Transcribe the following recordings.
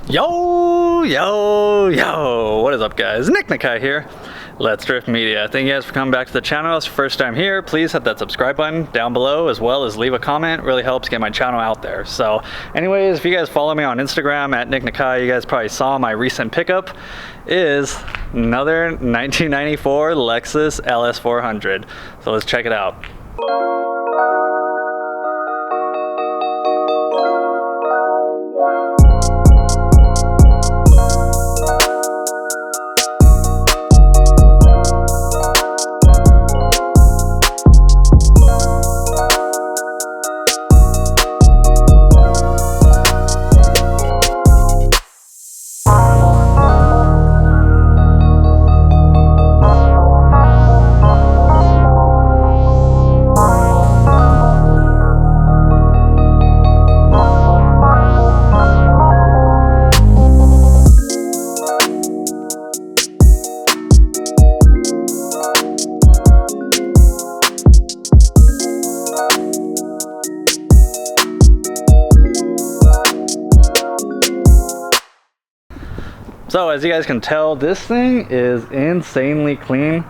Yo, what is up guys? Nick Nakai here, Let's Drift Media. Thank you guys for coming back to the channel. It's your first time here. Please hit that subscribe button down below, as well as leave a comment. It really helps get my channel out there. So anyways, if you guys follow me on Instagram at Nick Nakai, you guys probably saw my recent pickup is another 1994 Lexus LS400. So let's check it out. So as you guys can tell, this thing is insanely clean.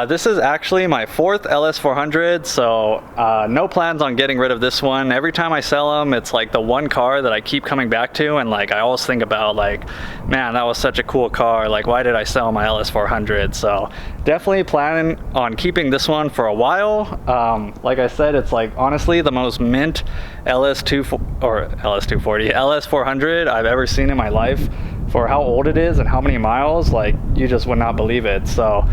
This is actually my fourth LS400, so no plans on getting rid of this one. Every time I sell them, it's like the one car that I keep coming back to, and like I always think about like, man, that was such a cool car, like why did I sell my LS400? So definitely planning on keeping this one for a while. Like I said, it's like honestly the most mint LS400 I've ever seen in my life. For how old it is and how many miles, like you just would not believe it. So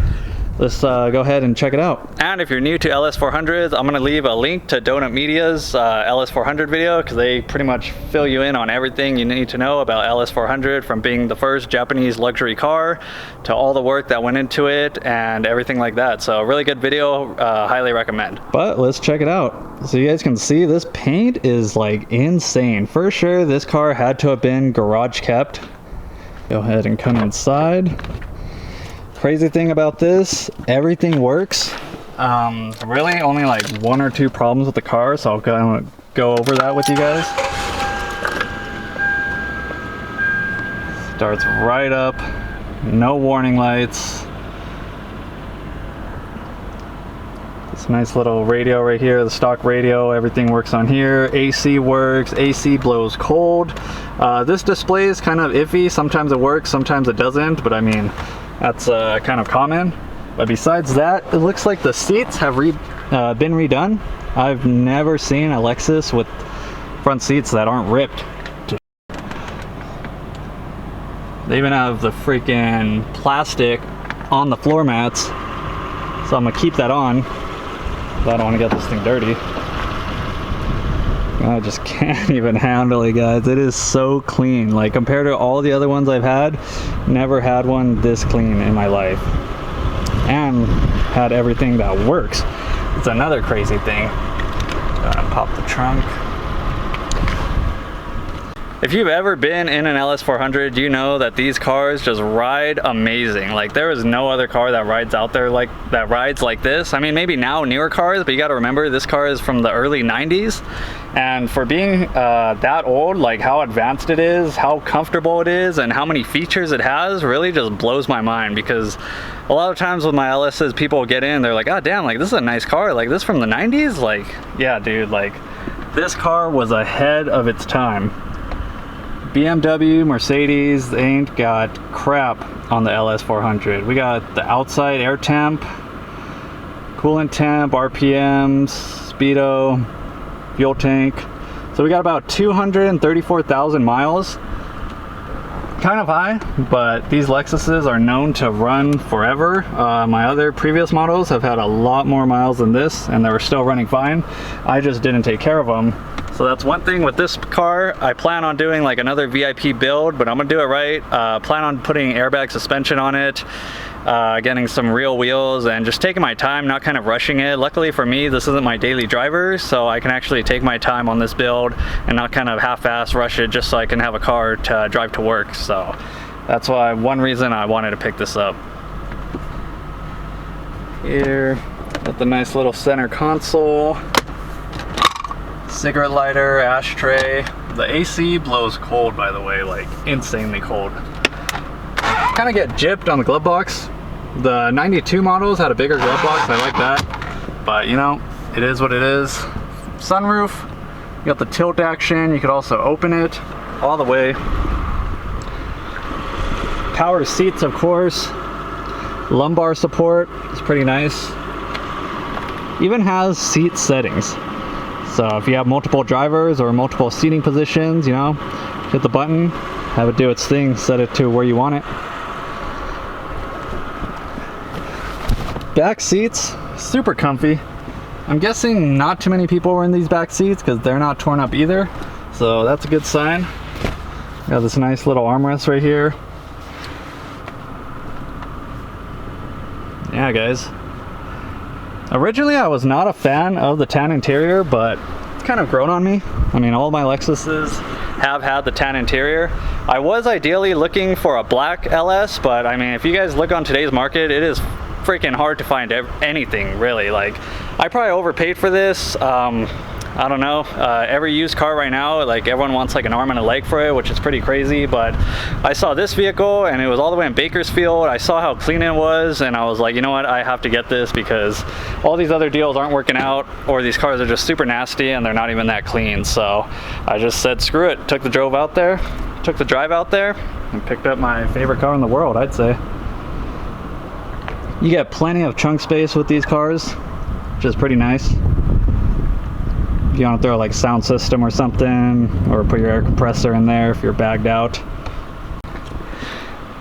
let's go ahead and check it out. And if you're new to LS400s, I'm gonna leave a link to Donut Media's LS400 video, because they pretty much fill you in on everything you need to know about LS400, from being the first Japanese luxury car to all the work that went into it and everything like that. So really good video, highly recommend. But let's check it out. So you guys can see this paint is like insane. For sure, this car had to have been garage kept. Go ahead and come inside. Crazy thing about this, everything works. Really only like one or two problems with the car, so I'll go over that with you guys. Starts right up, no warning lights. This nice little radio right here, the stock radio, everything works on here. AC works, AC blows cold. This display is kind of iffy. Sometimes it works, sometimes it doesn't, but I mean, that's kind of common. But besides that, it looks like the seats have been redone. I've never seen a Lexus with front seats that aren't ripped. They even have the freaking plastic on the floor mats, so I'm gonna keep that on. I don't want to get this thing dirty. I just can't even handle it, guys. It is so clean. Like compared to all the other ones I've had, never had one this clean in my life. And had everything that works. It's another crazy thing. Pop the trunk. If you've ever been in an LS400, you know that these cars just ride amazing. Like there is no other car that rides out there like this. I mean, maybe now newer cars, but you got to remember this car is from the early 90s. And for being that old, like how advanced it is, how comfortable it is, and how many features it has really just blows my mind. Because a lot of times with my LSs, people get in, they're like, oh damn, like this is a nice car. Like this from the 90s? Like, yeah, dude, like this car was ahead of its time. BMW, Mercedes, they ain't got crap on the LS400. We got the outside air temp, coolant temp, RPMs, speedo, fuel tank. So we got about 234,000 miles. Kind of high, but these Lexuses are known to run forever. My other previous models have had a lot more miles than this, and they were still running fine. I just didn't take care of them. So that's one thing with this car. I plan on doing like another VIP build, but I'm gonna do it right. Plan on putting airbag suspension on it, getting some real wheels, and just taking my time, not kind of rushing it. Luckily for me, this isn't my daily driver, so I can actually take my time on this build and not kind of half-ass rush it, just so I can have a car to drive to work. So that's why one reason I wanted to pick this up. Here, got the nice little center console. Cigarette lighter, ashtray. The AC blows cold, by the way, like insanely cold. Kind of get gypped on the glove box. The 92 models had a bigger glove box, I like that. But you know, it is what it is. Sunroof, you got the tilt action, you could also open it all the way. Power seats, of course. Lumbar support is pretty nice. Even has seat settings. So if you have multiple drivers or multiple seating positions, you know, hit the button, have it do its thing, set it to where you want it. Back seats, super comfy. I'm guessing not too many people were in these back seats because they're not torn up either. So that's a good sign. Got this nice little armrest right here. Yeah, guys. Originally, I was not a fan of the tan interior, but it's kind of grown on me. I mean, all my Lexuses have had the tan interior. I was ideally looking for a black LS, but I mean, if you guys look on today's market, it is freaking hard to find anything, really. Like, I probably overpaid for this. I don't know, every used car right now, like everyone wants like an arm and a leg for it, which is pretty crazy. But I saw this vehicle and it was all the way in Bakersfield. I saw how clean it was and I was like, you know what, I have to get this because all these other deals aren't working out, or these cars are just super nasty and they're not even that clean. So I just said screw it, took the drive out there and picked up my favorite car in the world, I'd say. You get plenty of trunk space with these cars, which is pretty nice. If you want to throw like sound system or something, or put your air compressor in there if you're bagged out.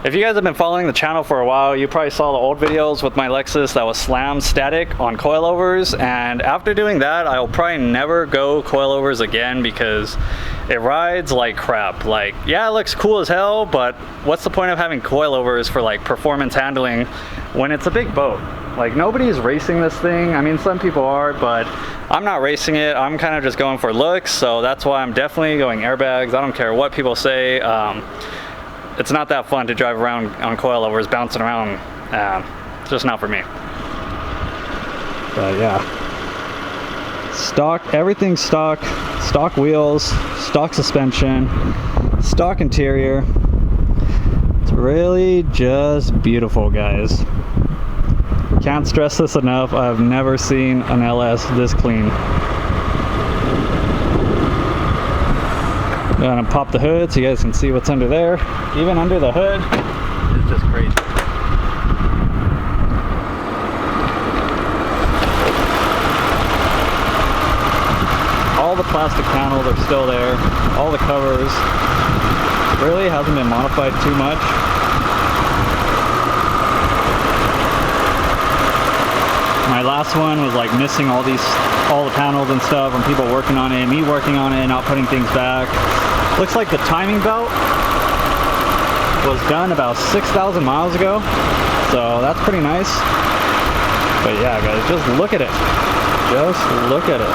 If you guys have been following the channel for a while, you probably saw the old videos with my Lexus that was slam static on coilovers, and after doing that I'll probably never go coilovers again because it rides like crap. Like, yeah, it looks cool as hell, but what's the point of having coilovers for like performance handling when it's a big boat? Like, nobody's racing this thing. I mean, some people are, but I'm not racing it. I'm kind of just going for looks, so that's why I'm definitely going airbags. I don't care what people say. It's not that fun to drive around on coilovers, bouncing around. It's just not for me. But yeah, stock, everything's stock. Stock wheels, stock suspension, stock interior. It's really just beautiful, guys. Can't stress this enough. I've never seen an LS this clean. I'm gonna pop the hood so you guys can see what's under there. Even under the hood, it's just crazy. All the plastic panels are still there. All the covers. Really hasn't been modified too much. My last one was like missing all the panels and stuff, and people working on it, me working on it, not putting things back. Looks like the timing belt was done about 6,000 miles ago, so that's pretty nice. But yeah, guys, just look at it. Just look at it.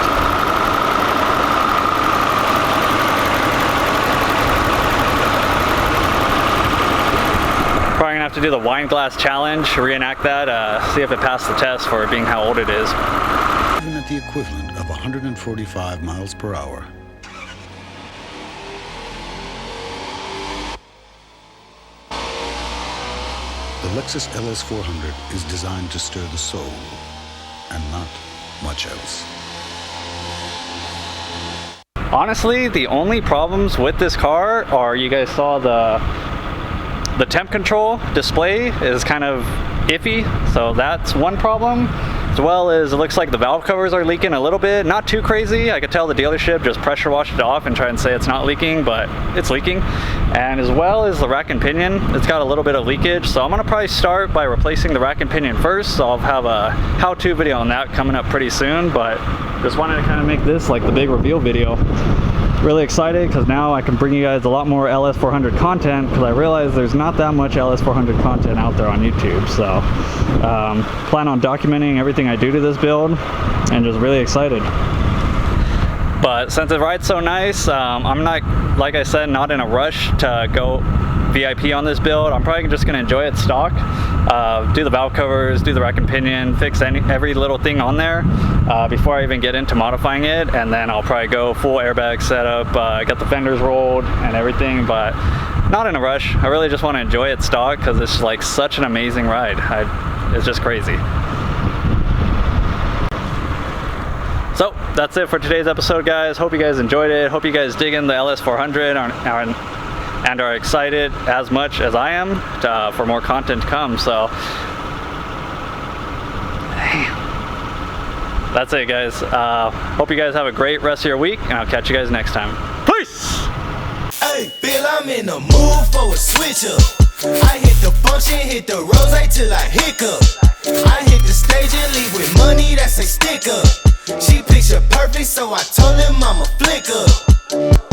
Probably gonna have to do the wine glass challenge, reenact that, see if it passed the test for being how old it is. Even at the equivalent of 145 miles per hour. The Lexus LS400 is designed to stir the soul, and not much else. Honestly, the only problems with this car are, you guys saw the temp control display is kind of iffy, so that's one problem. As well as it looks like the valve covers are leaking a little bit, not too crazy. I could tell the dealership just pressure washed it off and try and say it's not leaking, but it's leaking. And as well as the rack and pinion, it's got a little bit of leakage, so I'm gonna probably start by replacing the rack and pinion first. So I'll have a how-to video on that coming up pretty soon, but just wanted to kind of make this like the big reveal video. Really excited because now I can bring you guys a lot more LS400 content, because I realize there's not that much LS400 content out there on YouTube. So plan on documenting everything I do to this build, and just really excited. But since it rides so nice, I'm not, like I said, not in a rush to go VIP on this build. I'm probably just gonna enjoy it stock, do the valve covers, do the rack and pinion, fix every little thing on there before I even get into modifying it, and then I'll probably go full airbag setup, get the fenders rolled and everything, but not in a rush. I really just want to enjoy it stock because it's like such an amazing ride. It's just crazy. So that's it for today's episode, guys. Hope you guys enjoyed it. Hope you guys dig in the LS400 and are excited as much as I am for more content to come. So that's it, guys. Hope you guys have a great rest of your week, and I'll catch you guys next time. Peace! Hey, Bill, I'm in the mood for a switch up. I hit the function, hit the rose till I hiccup. I hit the stage and leave with money that's a stick up. She picture perfect, so I told him I'm a flick up.